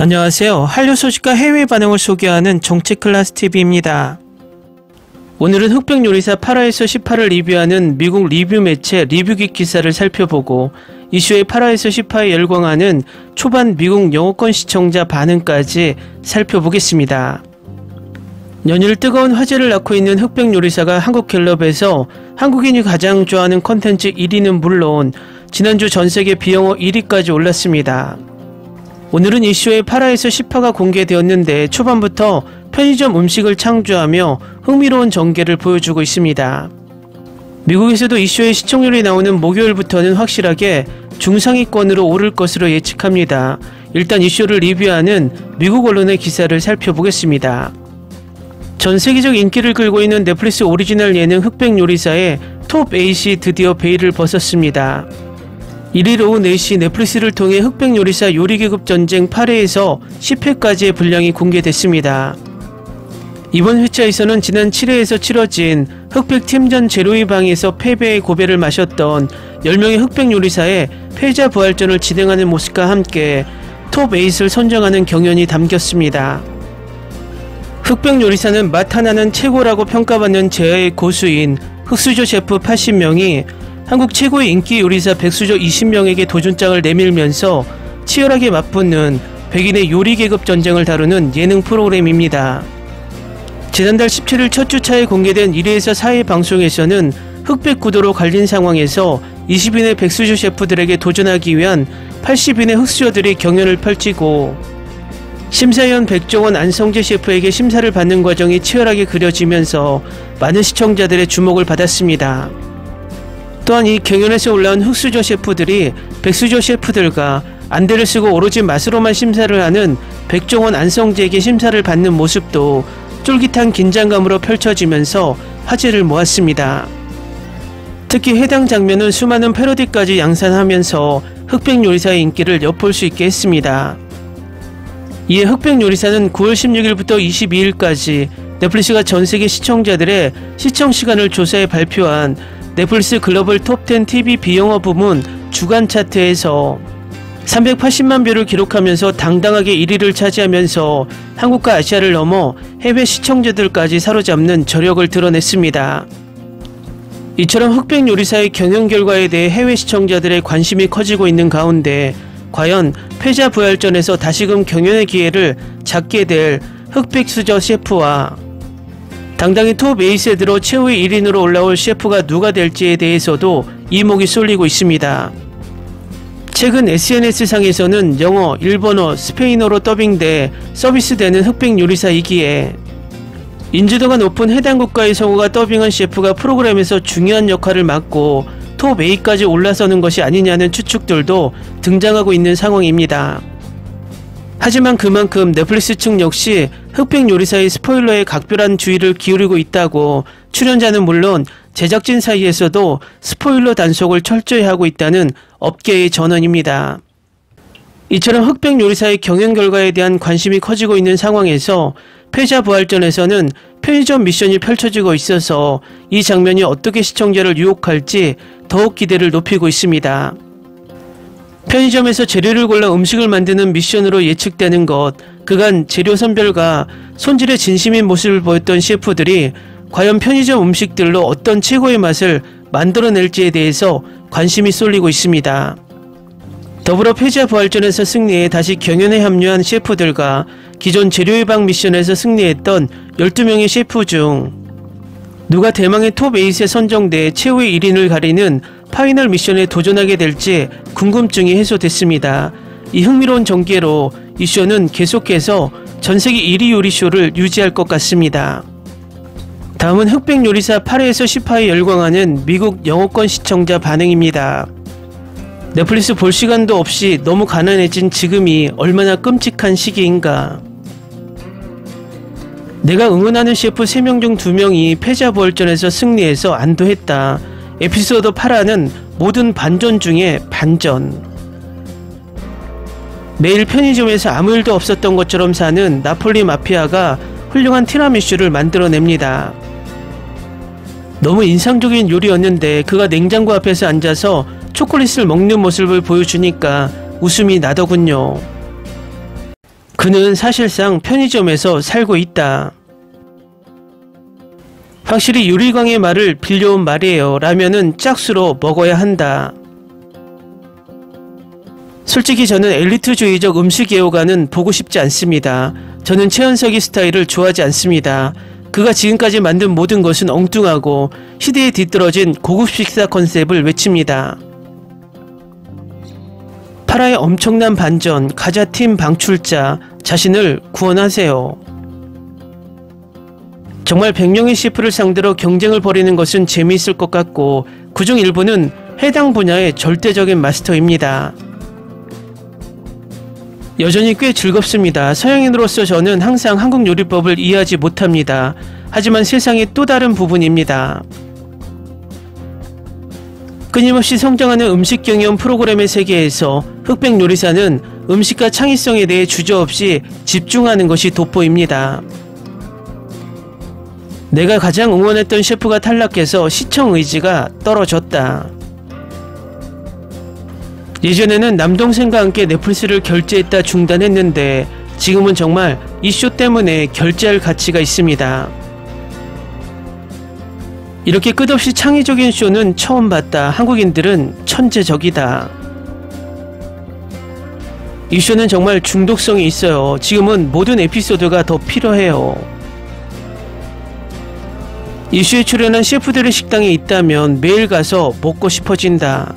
안녕하세요. 한류 소식과 해외 반응을 소개하는 정치클래스TV입니다. 오늘은 흑백 요리사 8화에서 18을 리뷰하는 미국 리뷰 매체 리뷰깃 기사를 살펴보고 이슈의 8화에서 18에 열광하는 초반 미국 영어권 시청자 반응까지 살펴보겠습니다. 연일 뜨거운 화제를 낳고 있는 흑백 요리사가 한국갤럽에서 한국인이 가장 좋아하는 콘텐츠 1위는 물론 지난주 전세계 비영어 1위까지 올랐습니다. 오늘은 이슈의 8화에서 10화가 공개되었는데 초반부터 편의점 음식을 창조하며 흥미로운 전개를 보여주고 있습니다. 미국에서도 이슈의 시청률이 나오는 목요일부터는 확실하게 중상위권으로 오를 것으로 예측합니다. 일단 이슈를 리뷰하는 미국 언론의 기사를 살펴보겠습니다. 전 세계적 인기를 끌고 있는 넷플릭스 오리지널 예능 흑백 요리사의 톱 8이 드디어 베일을 벗었습니다. 1일 오후 4시 넷플릭스를 통해 흑백 요리사 요리계급 전쟁 8회에서 10회까지의 분량이 공개됐습니다. 이번 회차에서는 지난 7회에서 치러진 흑백 팀전 제로의 방에서 패배의 고배를 마셨던 10명의 흑백 요리사의 패자 부활전을 진행하는 모습과 함께 톱 8을 선정하는 경연이 담겼습니다. 흑백 요리사는 맛 하나는 최고라고 평가받는 제야의 고수인 흑수저 셰프 80명이 한국 최고의 인기 요리사 백수저 20명에게 도전장을 내밀면서 치열하게 맞붙는 백인의 요리 계급 전쟁을 다루는 예능 프로그램입니다. 지난달 17일 첫 주차에 공개된 1회에서 4회 방송에서는 흑백 구도로 갈린 상황에서 20인의 백수저 셰프들에게 도전하기 위한 80인의 흑수저들이 경연을 펼치고 심사위원 백종원 안성재 셰프에게 심사를 받는 과정이 치열하게 그려지면서 많은 시청자들의 주목을 받았습니다. 또한 이 경연에서 올라온 흑수저 셰프들이 백수저 셰프들과 안대를 쓰고 오로지 맛으로만 심사를 하는 백종원 안성재에게 심사를 받는 모습도 쫄깃한 긴장감으로 펼쳐지면서 화제를 모았습니다. 특히 해당 장면은 수많은 패러디까지 양산하면서 흑백 요리사의 인기를 엿볼 수 있게 했습니다. 이에 흑백 요리사는 9월 16일부터 22일까지 넷플릭스가 전세계 시청자들의 시청시간을 조사해 발표한 넷플릭스 글로벌 톱10 TV 비영어 부문 주간 차트에서 380만 뷰를 기록하면서 당당하게 1위를 차지하면서 한국과 아시아를 넘어 해외 시청자들까지 사로잡는 저력을 드러냈습니다. 이처럼 흑백 요리사의 경연 결과에 대해 해외 시청자들의 관심이 커지고 있는 가운데 과연 패자 부활전에서 다시금 경연의 기회를 잡게 될 흑백 수저 셰프와 당당히 톱 8에 들어 최후의 1인으로 올라올 셰프가 누가 될지에 대해서도 이목이 쏠리고 있습니다. 최근 SNS상에서는 영어, 일본어, 스페인어로 더빙돼 서비스되는 흑백 요리사이기에 인지도가 높은 해당 국가의 성우가 더빙한 셰프가 프로그램에서 중요한 역할을 맡고 톱 8까지 올라서는 것이 아니냐는 추측들도 등장하고 있는 상황입니다. 하지만 그만큼 넷플릭스 측 역시 흑백 요리사의 스포일러에 각별한 주의를 기울이고 있다고 출연자는 물론 제작진 사이에서도 스포일러 단속을 철저히 하고 있다는 업계의 전언입니다. 이처럼 흑백 요리사의 경연 결과에 대한 관심이 커지고 있는 상황에서 패자 부활전에서는 편의점 미션이 펼쳐지고 있어서 이 장면이 어떻게 시청자를 유혹할지 더욱 기대를 높이고 있습니다. 편의점에서 재료를 골라 음식을 만드는 미션으로 예측되는 것, 그간 재료 선별과 손질의 진심인 모습을 보였던 셰프들이 과연 편의점 음식들로 어떤 최고의 맛을 만들어낼지에 대해서 관심이 쏠리고 있습니다. 더불어 패자 부활전에서 승리해 다시 경연에 합류한 셰프들과 기존 재료의 방 미션에서 승리했던 12명의 셰프 중 누가 대망의 톱 8에 선정돼 최후의 1인을 가리는 파이널 미션에 도전하게 될지 궁금증이 해소됐습니다. 이 흥미로운 전개로 이 쇼는 계속해서 전세계 1위 요리쇼를 유지할 것 같습니다. 다음은 흑백 요리사 8회에서 10화에 열광하는 미국 영어권 시청자 반응입니다. 넷플릭스 볼 시간도 없이 너무 가난해진 지금이 얼마나 끔찍한 시기인가. 내가 응원하는 셰프 3명 중 2명이 패자 부활전에서 승리해서 안도했다. 에피소드 8화는 모든 반전 중에 반전. 매일 편의점에서 아무 일도 없었던 것처럼 사는 나폴리 마피아가 훌륭한 티라미슈를 만들어냅니다. 너무 인상적인 요리였는데 그가 냉장고 앞에서 앉아서 초콜릿을 먹는 모습을 보여주니까 웃음이 나더군요. 그는 사실상 편의점에서 살고 있다. 확실히 유리광의 말을 빌려온 말이에요. 라면은 짝수로 먹어야 한다. 솔직히 저는 엘리트주의적 음식 애호가는 보고 싶지 않습니다. 저는 최연석이 스타일을 좋아하지 않습니다. 그가 지금까지 만든 모든 것은 엉뚱하고 시대에 뒤떨어진 고급 식사 컨셉을 외칩니다. 파라의 엄청난 반전, 가자팀 방출자, 자신을 구원하세요. 정말 100명의 셰프를 상대로 경쟁을 벌이는 것은 재미있을 것 같고 그중 일부는 해당 분야의 절대적인 마스터입니다. 여전히 꽤 즐겁습니다. 서양인으로서 저는 항상 한국 요리법을 이해하지 못합니다. 하지만 세상의 또 다른 부분입니다. 끊임없이 성장하는 음식 경연 프로그램의 세계에서 흑백 요리사는 음식과 창의성에 대해 주저없이 집중하는 것이 돋보입니다. 내가 가장 응원했던 셰프가 탈락해서 시청 의지가 떨어졌다. 예전에는 남동생과 함께 넷플릭스를 결제했다 중단했는데 지금은 정말 이 쇼 때문에 결제할 가치가 있습니다. 이렇게 끝없이 창의적인 쇼는 처음 봤다. 한국인들은 천재적이다. 이 쇼는 정말 중독성이 있어요. 지금은 모든 에피소드가 더 필요해요. 이 쇼에 출연한 셰프들의 식당에 있다면 매일 가서 먹고 싶어진다.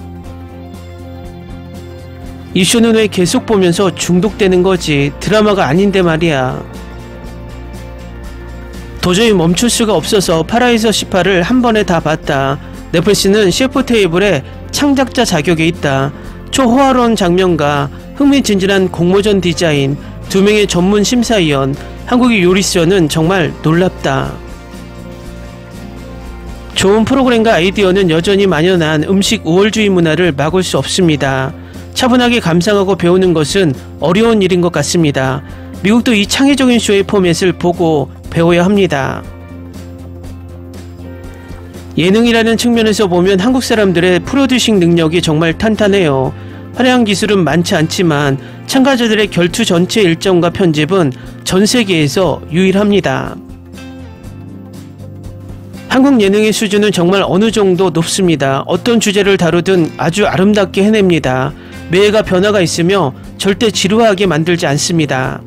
이 쇼는 왜 계속 보면서 중독되는 거지? 드라마가 아닌데 말이야. 도저히 멈출 수가 없어서 파라에서 18을 한 번에 다 봤다. 넷플릭스는 셰프 테이블에 창작자 자격에 있다. 초호화로운 장면과 흥미진진한 공모전 디자인, 2명의 전문 심사위원, 한국의 요리쇼는 정말 놀랍다. 좋은 프로그램과 아이디어는 여전히 만연한 음식 우월주의 문화를 막을 수 없습니다. 차분하게 감상하고 배우는 것은 어려운 일인 것 같습니다. 미국도 이 창의적인 쇼의 포맷을 보고 배워야 합니다. 예능이라는 측면에서 보면 한국 사람들의 프로듀싱 능력이 정말 탄탄해요. 화려한 기술은 많지 않지만 참가자들의 결투 전체 일정과 편집은 전 세계에서 유일합니다. 한국 예능의 수준은 정말 어느 정도 높습니다. 어떤 주제를 다루든 아주 아름답게 해냅니다. 매해가 변화가 있으며 절대 지루하게 만들지 않습니다.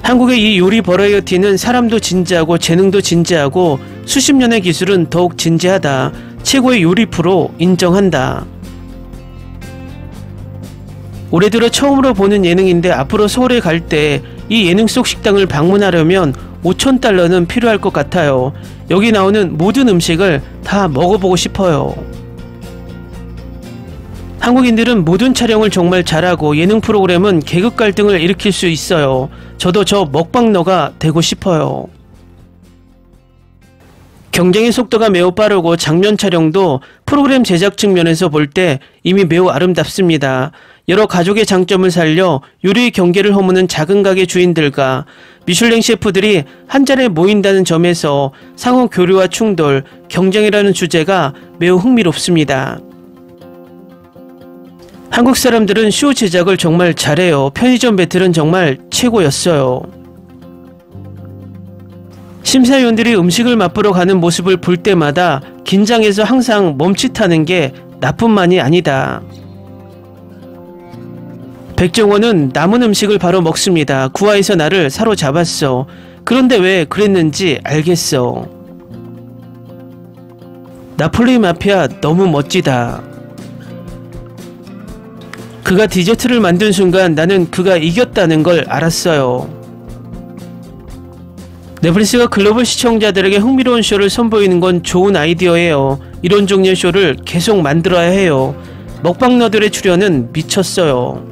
한국의 이 요리 버라이어티는 사람도 진지하고 재능도 진지하고 수십 년의 기술은 더욱 진지하다. 최고의 요리 프로 인정한다. 올해 들어 처음으로 보는 예능인데 앞으로 서울에 갈 때 이 예능 속 식당을 방문하려면 5,000달러는 필요할 것 같아요. 여기 나오는 모든 음식을 다 먹어보고 싶어요. 한국인들은 모든 촬영을 정말 잘하고 예능 프로그램은 계급 갈등을 일으킬 수 있어요. 저도 저 먹방러가 되고 싶어요. 경쟁의 속도가 매우 빠르고 장면 촬영도 프로그램 제작 측면에서 볼 때 이미 매우 아름답습니다. 여러 가족의 장점을 살려 요리의 경계를 허무는 작은 가게 주인들과 미슐랭 셰프들이 한자리에 모인다는 점에서 상호 교류와 충돌, 경쟁이라는 주제가 매우 흥미롭습니다. 한국 사람들은 쇼 제작을 정말 잘해요. 편의점 배틀은 정말 최고였어요. 심사위원들이 음식을 맛보러 가는 모습을 볼 때마다 긴장해서 항상 멈칫하는 게 나뿐만이 아니다. 백종원은 남은 음식을 바로 먹습니다. 구화에서 나를 사로잡았어. 그런데 왜 그랬는지 알겠어. 나폴리 마피아 너무 멋지다. 그가 디저트를 만든 순간 나는 그가 이겼다는 걸 알았어요. 넷플릭스가 글로벌 시청자들에게 흥미로운 쇼를 선보이는 건 좋은 아이디어예요. 이런 종류의 쇼를 계속 만들어야 해요. 먹방러들의 출연은 미쳤어요.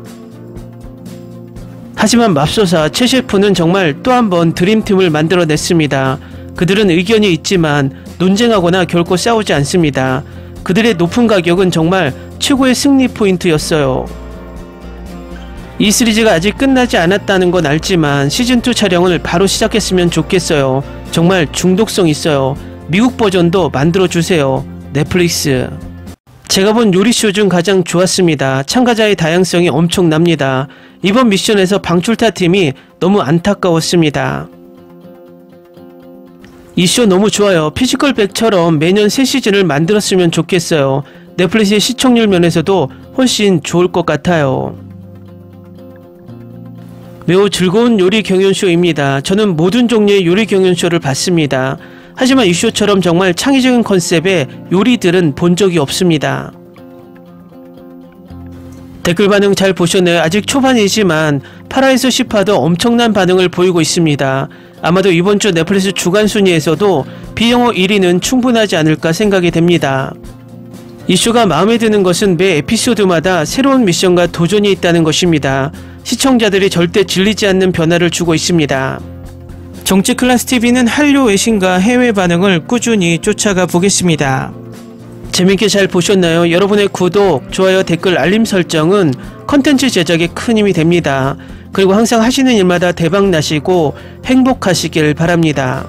하지만 맙소사 최 셰프는 정말 또 한 번 드림팀을 만들어냈습니다. 그들은 의견이 있지만 논쟁하거나 결코 싸우지 않습니다. 그들의 높은 가격은 정말 최고의 승리 포인트였어요. 이 시리즈가 아직 끝나지 않았다는 건 알지만 시즌2 촬영을 바로 시작했으면 좋겠어요. 정말 중독성 있어요. 미국 버전도 만들어주세요. 넷플릭스. 제가 본 요리쇼 중 가장 좋았습니다. 참가자의 다양성이 엄청납니다. 이번 미션에서 방출타 팀이 너무 안타까웠습니다. 이 쇼 너무 좋아요. 피지컬백처럼 매년 새 시즌을 만들었으면 좋겠어요. 넷플릭스의 시청률 면에서도 훨씬 좋을 것 같아요. 매우 즐거운 요리 경연쇼입니다. 저는 모든 종류의 요리 경연쇼를 봤습니다. 하지만 이 쇼처럼 정말 창의적인 컨셉의 요리들은 본 적이 없습니다. 댓글 반응 잘 보셨나요? 아직 초반이지만 8화에서 10화도 엄청난 반응을 보이고 있습니다. 아마도 이번 주 넷플릭스 주간 순위에서도 비영어 1위는 충분하지 않을까 생각이 됩니다. 이 쇼가 마음에 드는 것은 매 에피소드마다 새로운 미션과 도전이 있다는 것입니다. 시청자들이 절대 질리지 않는 변화를 주고 있습니다. 정치클래스TV는 한류 외신과 해외 반응을 꾸준히 쫓아가 보겠습니다. 재밌게 잘 보셨나요? 여러분의 구독, 좋아요, 댓글, 알림 설정은 컨텐츠 제작에 큰 힘이 됩니다. 그리고 항상 하시는 일마다 대박 나시고 행복하시길 바랍니다.